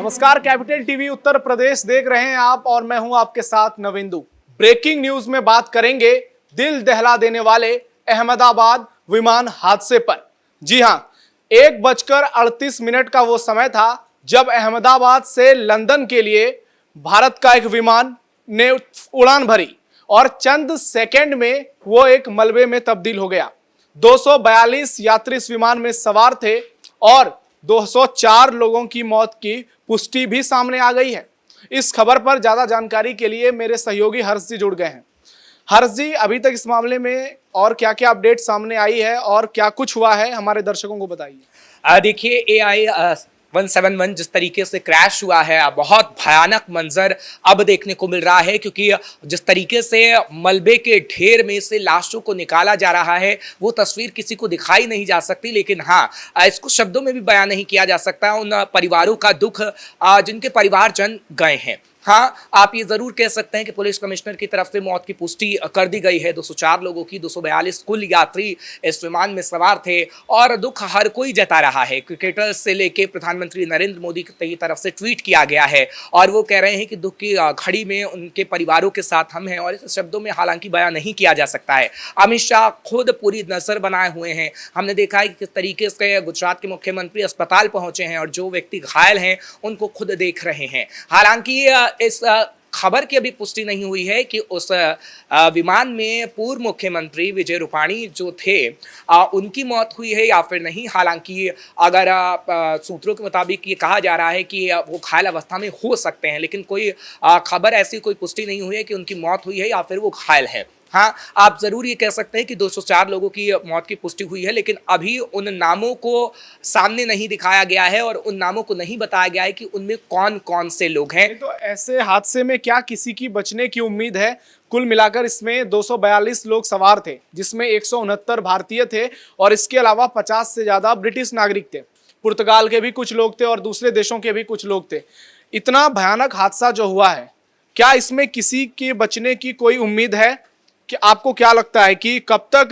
नमस्कार, capital TV Uttar Pradesh देख रहे हैं आप और मैं हूं आपके साथ नविंदु। ब्रेकिंग न्यूज में बात करेंगे दिल दहला देने वाले अहमदाबाद विमान हादसे पर। जी हां, 1:38 का वो समय था जब अहमदाबाद से लंदन के लिए भारत का एक विमान ने उड़ान भरी और चंद सेकंड में वो एक मलबे में तब्दील हो गया। 242 यात्री इस विमान में सवार थे और 204 लोगों की मौत की पुष्टि भी सामने आ गई है। इस खबर पर ज्यादा जानकारी के लिए मेरे सहयोगी हर्ष जी जुड़ गए हैं। हर्ष जी, अभी तक इस मामले में और क्या क्या अपडेट सामने आई है और क्या कुछ हुआ है, हमारे दर्शकों को बताइए। देखिए, AI 171 जिस तरीके से क्रैश हुआ है, बहुत भयानक मंजर अब देखने को मिल रहा है, क्योंकि जिस तरीके से मलबे के ढेर में से लाशों को निकाला जा रहा है वो तस्वीर किसी को दिखाई नहीं जा सकती। लेकिन हाँ, इसको शब्दों में भी बयान नहीं किया जा सकता उन परिवारों का दुख जिनके परिवारजन गए हैं। हाँ, आप ये जरूर कह सकते हैं कि पुलिस कमिश्नर की तरफ से मौत की पुष्टि कर दी गई है 204 लोगों की। 242 कुल यात्री इस विमान में सवार थे और दुख हर कोई जता रहा है। क्रिकेटर्स से लेके प्रधानमंत्री नरेंद्र मोदी की तरफ से ट्वीट किया गया है और वो कह रहे हैं कि दुख की घड़ी में उनके परिवारों के साथ हम हैं, और इस शब्दों में हालांकि बयान नहीं किया जा सकता है। अमित शाह खुद पूरी नजर बनाए हुए हैं। हमने देखा है कि किस तरीके से गुजरात के मुख्यमंत्री अस्पताल पहुंचे हैं और जो व्यक्ति घायल हैं उनको खुद देख रहे हैं। हालांकि इस खबर की अभी पुष्टि नहीं हुई है कि उस विमान में पूर्व मुख्यमंत्री विजय रूपाणी जो थे उनकी मौत हुई है या फिर नहीं। हालांकि अगर सूत्रों के मुताबिक ये कहा जा रहा है कि वो घायल अवस्था में हो सकते हैं, लेकिन कोई खबर ऐसी कोई पुष्टि नहीं हुई है कि उनकी मौत हुई है या फिर वो घायल है। हाँ, आप जरूर ये कह सकते हैं कि 204 लोगों की मौत की पुष्टि हुई है, लेकिन अभी उन नामों को सामने नहीं दिखाया गया है और उन नामों को नहीं बताया गया है कि उनमें कौन कौन से लोग हैं। तो ऐसे हादसे में क्या किसी की बचने की उम्मीद है? कुल मिलाकर इसमें 242 लोग सवार थे, जिसमें 169 भारतीय थे और इसके अलावा 50 से ज्यादा ब्रिटिश नागरिक थे। पुर्तगाल के भी कुछ लोग थे और दूसरे देशों के भी कुछ लोग थे। इतना भयानक हादसा जो हुआ है, क्या इसमें किसी के बचने की कोई उम्मीद है? कि आपको क्या लगता है कि कब तक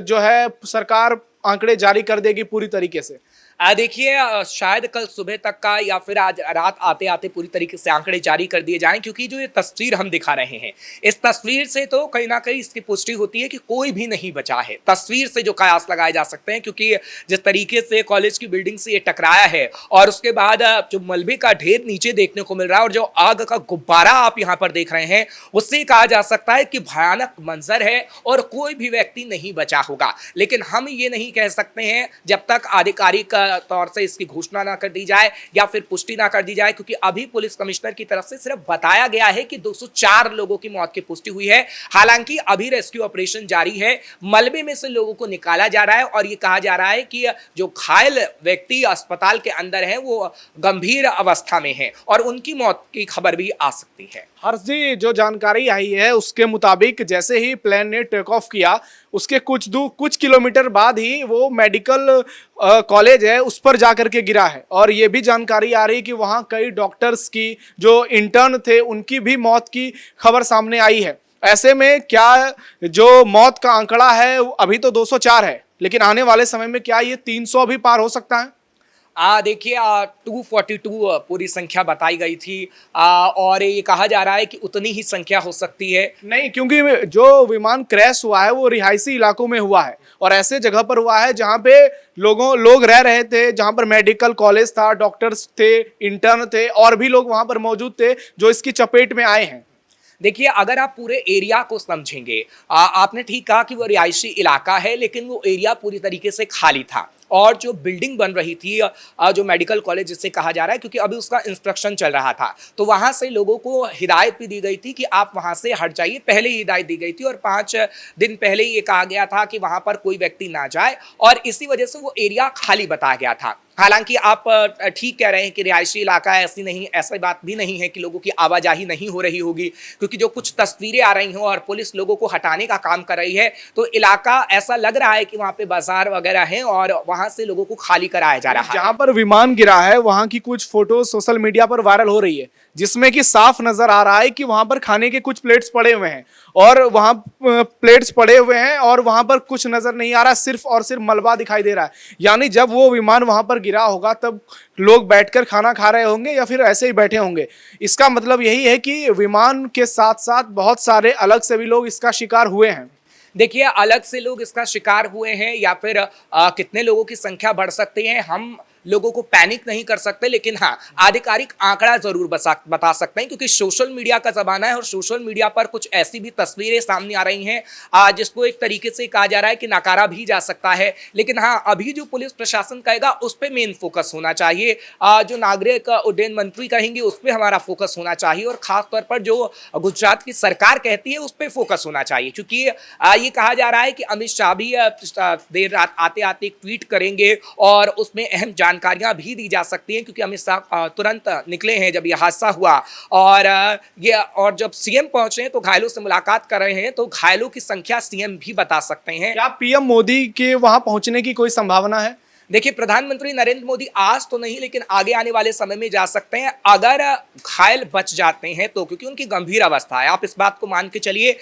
जो है सरकार आंकड़े जारी कर देगी पूरी तरीके से? देखिए, शायद कल सुबह तक का या फिर आज रात आते आते पूरी तरीके से आंकड़े जारी कर दिए जाएं, क्योंकि जो ये तस्वीर हम दिखा रहे हैं, इस तस्वीर से तो कहीं ना कहीं इसकी पुष्टि होती है कि कोई भी नहीं बचा है। तस्वीर से जो कयास लगाए जा सकते हैं, क्योंकि जिस तरीके से कॉलेज की बिल्डिंग से ये टकराया है और उसके बाद जो मलबे का ढेर नीचे देखने को मिल रहा है और जो आग का गुब्बारा आप यहाँ पर देख रहे हैं, उससे कहा जा सकता है कि भयानक मंजर है और कोई भी व्यक्ति नहीं बचा होगा। लेकिन हम ये नहीं कह सकते हैं जब तक आधिकारिक तौर से इसकी घोषणा ना कर दी जाए या फिर पुष्टि ना कर दी जाए, क्योंकि अभी पुलिस कमिश्नर की तरफ से सिर्फ बताया गया है कि 204 लोगों की मौत की पुष्टि हुई है। हालांकि अभी रेस्क्यू ऑपरेशन जारी है, मलबे में से लोगों को निकाला जा रहा है और ये कहा जा रहा है कि जो घायल व्यक्ति अस्पताल के अंदर है वो गंभीर अवस्था में है और उनकी मौत की खबर भी आ सकती है। हर्ष जी, जो जानकारी आई है उसके मुताबिक जैसे ही प्लेन ने टेक ऑफ किया, उसके कुछ किलोमीटर बाद ही वो मेडिकल कॉलेज है उस पर जाकर के गिरा है। और ये भी जानकारी आ रही है कि वहाँ कई डॉक्टर्स की जो इंटर्न थे उनकी भी मौत की खबर सामने आई है। ऐसे में क्या जो मौत का आंकड़ा है अभी तो 204 है, लेकिन आने वाले समय में क्या ये 300 भी पार हो सकता है? देखिए, 242 पूरी संख्या बताई गई थी और ये कहा जा रहा है कि उतनी ही संख्या हो सकती है। नहीं, क्योंकि जो विमान क्रैश हुआ है वो रिहायशी इलाकों में हुआ है और ऐसे जगह पर हुआ है जहां पे लोग रह रहे थे, जहां पर मेडिकल कॉलेज था, डॉक्टर्स थे, इंटर्न थे और भी लोग वहां पर मौजूद थे जो इसकी चपेट में आए हैं। देखिए, अगर आप पूरे एरिया को समझेंगे, आपने ठीक कहा कि वो रिहायशी इलाका है, लेकिन वो एरिया पूरी तरीके से खाली था और जो बिल्डिंग बन रही थी, जो मेडिकल कॉलेज जिसे कहा जा रहा है, क्योंकि अभी उसका इंस्ट्रक्शन चल रहा था, तो वहां से लोगों को हिदायत भी दी गई थी कि आप वहां से हट जाइए। पहले ही हिदायत दी गई थी और 5 दिन पहले ही ये कहा गया था कि वहां पर कोई व्यक्ति ना जाए और इसी वजह से वो एरिया खाली बताया गया था। हालांकि आप ठीक कह रहे हैं कि रिहायशी इलाका है, ऐसी बात भी नहीं है कि लोगों की आवाजाही नहीं हो रही होगी, क्योंकि जो कुछ तस्वीरें आ रही हैं और पुलिस लोगों को हटाने का काम कर रही है, तो इलाका ऐसा लग रहा है कि वहाँ पे बाजार वगैरह हैं और वहाँ से लोगों को खाली कराया जा रहा है। जहाँ पर विमान गिरा है वहाँ की कुछ फोटो सोशल मीडिया पर वायरल हो रही है, जिसमें कि साफ नजर आ रहा है कि वहां पर खाने के कुछ प्लेट्स पड़े हुए हैं और वहां प्लेट्स पड़े हुए हैं और वहां पर कुछ नजर नहीं आ रहा, सिर्फ और सिर्फ मलबा दिखाई दे रहा है। यानी जब वो विमान वहां पर गिरा होगा तब लोग बैठकर खाना खा रहे होंगे या फिर ऐसे ही बैठे होंगे। इसका मतलब यही है कि विमान के साथ साथ बहुत सारे अलग से भी लोग इसका शिकार हुए हैं। देखिए, अलग से लोग इसका शिकार हुए हैं या फिर कितने लोगों की संख्या बढ़ सकती है, हम लोगों को पैनिक नहीं कर सकते, लेकिन हाँ, आधिकारिक आंकड़ा जरूर बता सकते हैं, क्योंकि सोशल मीडिया का जमाना है और सोशल मीडिया पर कुछ ऐसी भी तस्वीरें सामने आ रही हैं जिसको एक तरीके से कहा जा रहा है कि नकारा भी जा सकता है। लेकिन हाँ, अभी जो पुलिस प्रशासन कहेगा उस पर मेन फोकस होना चाहिए, जो नागरिक उड्डयन मंत्री कहेंगे उस पर हमारा फोकस होना चाहिए, और खासतौर पर जो गुजरात की सरकार कहती है उस पर फोकस होना चाहिए, क्योंकि ये कहा जा रहा है कि अमित शाह भी देर रात आते आते एक ट्वीट करेंगे और उसमें अहम जानकारियां भी दी जा सकती हैं, क्योंकि अमित शाह तुरंत निकले हैं जब यह हादसा हुआ, और जब सीएम पहुंचे तो घायलों से मुलाकात कर रहे हैं, तो घायलों की संख्या सीएम भी बता सकते हैं। क्या पीएम मोदी के वहां पहुंचने की कोई संभावना है? देखिए, प्रधानमंत्री नरेंद्र मोदी आज तो नहीं, लेकिन आगे आने वाले समय में जा सकते हैं, अगर घायल बच जाते हैं तो, क्योंकि उनकी गंभीर अवस्था है। आप इस बात को मान के चलिए,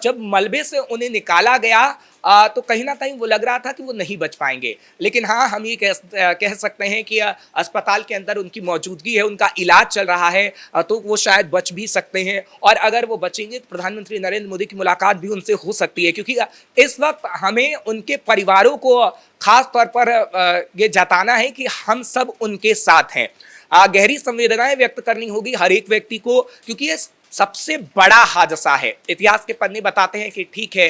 जब मलबे से उन्हें निकाला गया तो कहीं ना कहीं वो लग रहा था कि वो नहीं बच पाएंगे, लेकिन हाँ, हम ये कह सकते हैं कि अस्पताल के अंदर उनकी मौजूदगी है, उनका इलाज चल रहा है, तो वो शायद बच भी सकते हैं, और अगर वो बचेंगे तो प्रधानमंत्री नरेंद्र मोदी की मुलाकात भी उनसे हो सकती है, क्योंकि इस वक्त हमें उनके परिवारों को खास तौर पर ये जताना है कि हम सब उनके साथ हैं। गहरी संवेदनाएं व्यक्त करनी होगी हर एक व्यक्ति को, क्योंकि ये सबसे बड़ा हादसा है। इतिहास के पन्ने बताते हैं कि ठीक है,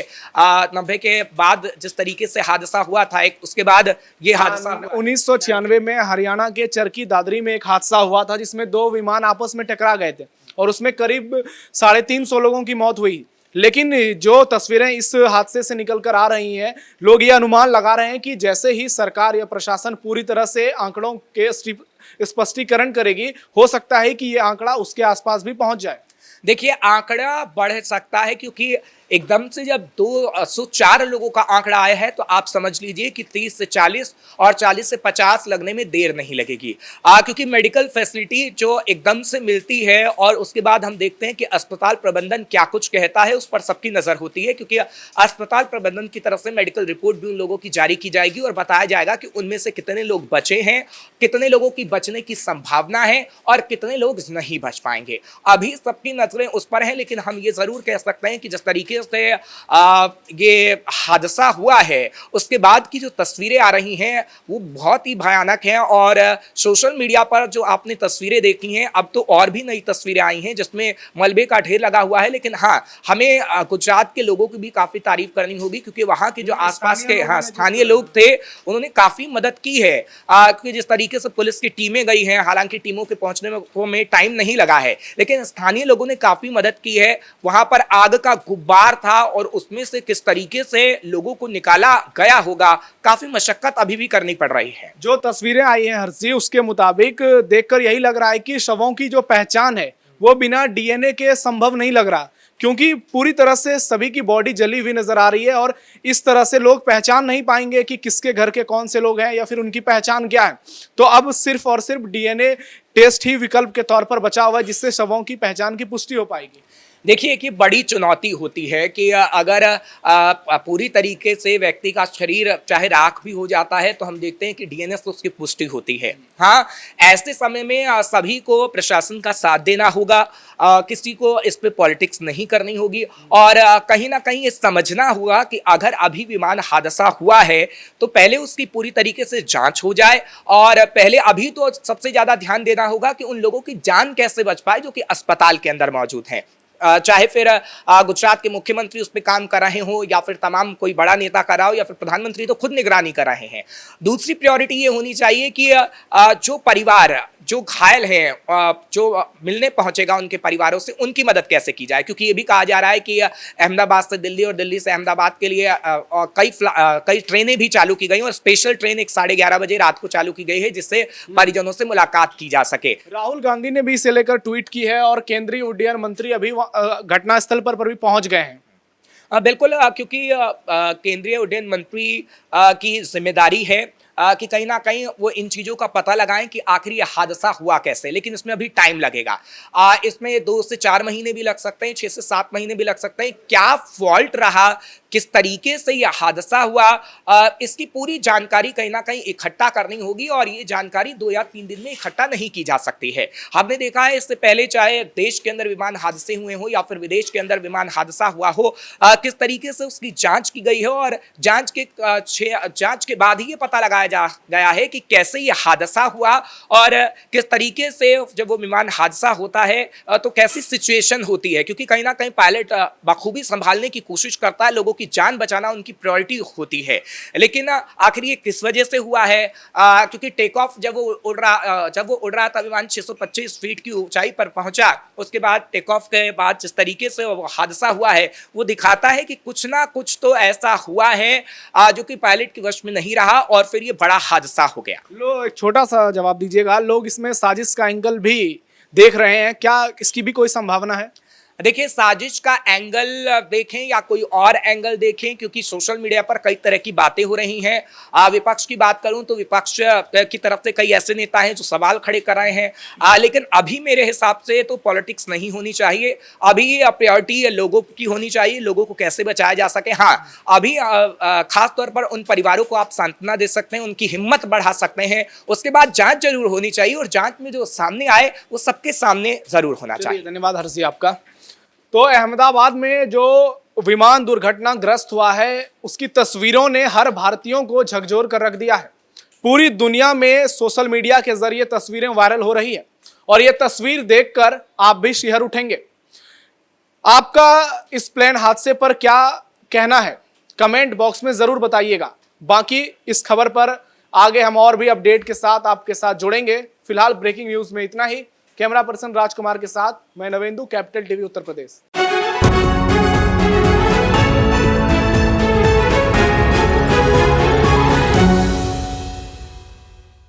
90 के बाद जिस तरीके से हादसा हुआ था, एक उसके बाद ये हादसा 1996 में हरियाणा के चरखी दादरी में एक हादसा हुआ था, जिसमें दो विमान आपस में टकरा गए थे और उसमें करीब 350 लोगों की मौत हुई। लेकिन जो तस्वीरें इस हादसे से निकल कर आ रही हैं, लोग ये अनुमान लगा रहे हैं कि जैसे ही सरकार या प्रशासन पूरी तरह से आंकड़ों के स्पष्टीकरण करेगी, हो सकता है कि ये आंकड़ा उसके आसपास भी पहुंच जाए। देखिए, आंकड़ा बढ़ सकता है, क्योंकि एकदम से जब 204 लोगों का आंकड़ा आया है तो आप समझ लीजिए कि 30 से 40 और 40 से 50 लगने में देर नहीं लगेगी, क्योंकि मेडिकल फैसिलिटी जो एकदम से मिलती है और उसके बाद हम देखते हैं कि अस्पताल प्रबंधन क्या कुछ कहता है, उस पर सबकी नजर होती है, क्योंकि अस्पताल प्रबंधन की तरफ से मेडिकल रिपोर्ट भी उन लोगों की जारी की जाएगी और बताया जाएगा कि उनमें से कितने लोग बचे हैं, कितने लोगों की बचने की संभावना है और कितने लोग नहीं बच पाएंगे। अभी सबकी नजरें उस पर हैं, लेकिन हम ये जरूर कह सकते हैं कि जिस तरीके से ये हादसा हुआ है उसके बाद की जो तस्वीरें आ रही हैं वो बहुत ही भयानक हैं, और सोशल मीडिया पर जो आपने तस्वीरें देखी हैं, अब तो और भी नई तस्वीरें आई हैं जिसमें मलबे का ढेर लगा हुआ है। लेकिन हाँ, हमें गुजरात के लोगों की भी काफी तारीफ करनी होगी, क्योंकि वहां के जो आसपास के स्थानीय लोग थे उन्होंने काफी मदद की है, क्योंकि जिस तरीके से पुलिस की टीमें गई हैं, हालांकि टीमों के पहुंचने में टाइम नहीं लगा है, लेकिन स्थानीय लोगों ने काफी मदद की है। वहां पर आग का गुब्बार था और उसमें से किस तरीके से लोगों को निकाला गया होगा, काफी मशक्कत अभी भी करनी पड़ रही है। जो तस्वीरें आई हैं हर्षी, उसके मुताबिक देखकर यही लग रहा है कि शवों की जो पहचान है वो बिना डीएनए के संभव नहीं लग रहा, क्योंकि पूरी तरह से सभी की बॉडी जली हुई नजर आ रही है और इस तरह से लोग पहचान नहीं पाएंगे कि किसके घर के कौन से लोग हैं या फिर उनकी पहचान क्या है। तो अब सिर्फ और सिर्फ डीएनए टेस्ट ही विकल्प के तौर पर बचा हुआ है, जिससे शवों की पहचान की पुष्टि हो पाएगी। देखिए कि बड़ी चुनौती होती है कि अगर पूरी तरीके से व्यक्ति का शरीर चाहे राख भी हो जाता है तो हम देखते हैं कि डीएनए से उसकी पुष्टि होती है। हाँ, ऐसे समय में सभी को प्रशासन का साथ देना होगा, किसी को इस पे पॉलिटिक्स नहीं करनी होगी, और कहीं ना कहीं ये समझना होगा कि अगर अभी विमान हादसा हुआ है तो पहले उसकी पूरी तरीके से जांच हो जाए, और पहले अभी तो सबसे ज़्यादा ध्यान देना होगा कि उन लोगों की जान कैसे बच पाए जो कि अस्पताल के अंदर मौजूद हैं। चाहे फिर गुजरात के मुख्यमंत्री उस पर काम कर रहे हो या फिर तमाम कोई बड़ा नेता कर रहा हो या फिर प्रधानमंत्री तो खुद निगरानी कर रहे हैं। दूसरी प्रायोरिटी ये होनी चाहिए कि जो परिवार जो घायल हैं, जो मिलने पहुंचेगा उनके परिवारों से, उनकी मदद कैसे की जाए, क्योंकि ये भी कहा जा रहा है कि अहमदाबाद से दिल्ली और दिल्ली से अहमदाबाद के लिए कई ट्रेनें भी चालू की गई और स्पेशल ट्रेन 11:30 बजे रात को चालू की गई है, जिससे परिजनों से मुलाकात की जा सके। राहुल गांधी ने भी इसे लेकर ट्वीट की है और केंद्रीय उड्डयन मंत्री अभी घटनास्थल पर भी पहुंच गए हैं। बिल्कुल, क्योंकि केंद्रीय उड्डयन मंत्री की जिम्मेदारी है कि कहीं ना कहीं वो इन चीज़ों का पता लगाएं कि आखिर ये हादसा हुआ कैसे। लेकिन इसमें अभी टाइम लगेगा, इसमें 2 से 4 महीने भी लग सकते हैं, 6 से 7 महीने भी लग सकते हैं। क्या फॉल्ट रहा, किस तरीके से यह हादसा हुआ, इसकी पूरी जानकारी कहीं ना कहीं इकट्ठा करनी होगी और ये जानकारी 2 या 3 दिन में इकट्ठा नहीं की जा सकती है। हमने देखा है इससे पहले, चाहे देश के अंदर विमान हादसे हुए हो या फिर विदेश के अंदर विमान हादसा हुआ हो, किस तरीके से उसकी जांच की गई है और जांच के बाद ही ये पता लगाया जा गया है कि कैसे ये हादसा हुआ और किस तरीके से जब वो विमान हादसा होता है तो कैसी सिचुएशन होती है। क्योंकि कहीं ना कहीं पायलट बखूबी संभालने की कोशिश करता है, लोगों की जान बचाना उनकी प्रायोरिटी होती है। लेकिन आखिर ये किस वजह से हुआ है, क्योंकि टेक ऑफ जब वो उड़ रहा था, विमान 625 फीट की ऊंचाई पर पहुंचा, उसके बाद टेक ऑफ के बाद जिस तरीके से वो हादसा हुआ है वो दिखाता है कि कुछ ना कुछ तो ऐसा हुआ है जो कि पायलट के वश में नहीं रहा और फिर ये बड़ा हादसा हो गया। लो, एक छोटा सा जवाब दीजिएगा। लोग इसमें साजिश का एंगल भी देख रहे हैं, क्या इसकी भी कोई संभावना है? देखिए, साजिश का एंगल देखें या कोई और एंगल देखें, क्योंकि सोशल मीडिया पर कई तरह की बातें हो रही हैं। विपक्ष की बात करूं तो विपक्ष की तरफ से कई ऐसे नेता हैं जो सवाल खड़े कर रहे हैं, लेकिन अभी मेरे हिसाब से तो पॉलिटिक्स नहीं होनी चाहिए। अभी प्रायोरिटी लोगों की होनी चाहिए, लोगों को कैसे बचाया जा सके। हाँ, अभी खास तौर पर उन परिवारों को आप सांत्वना दे सकते हैं, उनकी हिम्मत बढ़ा सकते हैं। उसके बाद जांच जरूर होनी चाहिए और जांच में जो सामने आए वो सबके सामने जरूर होना चाहिए। धन्यवाद हर्षी आपका। तो अहमदाबाद में जो विमान दुर्घटनाग्रस्त हुआ है उसकी तस्वीरों ने हर भारतीयों को झकझोर कर रख दिया है। पूरी दुनिया में सोशल मीडिया के जरिए तस्वीरें वायरल हो रही है और ये तस्वीर देखकर आप भी शिहर उठेंगे। आपका इस प्लेन हादसे पर क्या कहना है, कमेंट बॉक्स में जरूर बताइएगा। बाकी इस खबर पर आगे हम और भी अपडेट के साथ आपके साथ जुड़ेंगे। फिलहाल ब्रेकिंग न्यूज में इतना ही। कैमरा पर्सन राजकुमार के साथ मैं नवेंदु, कैपिटल टीवी उत्तर प्रदेश।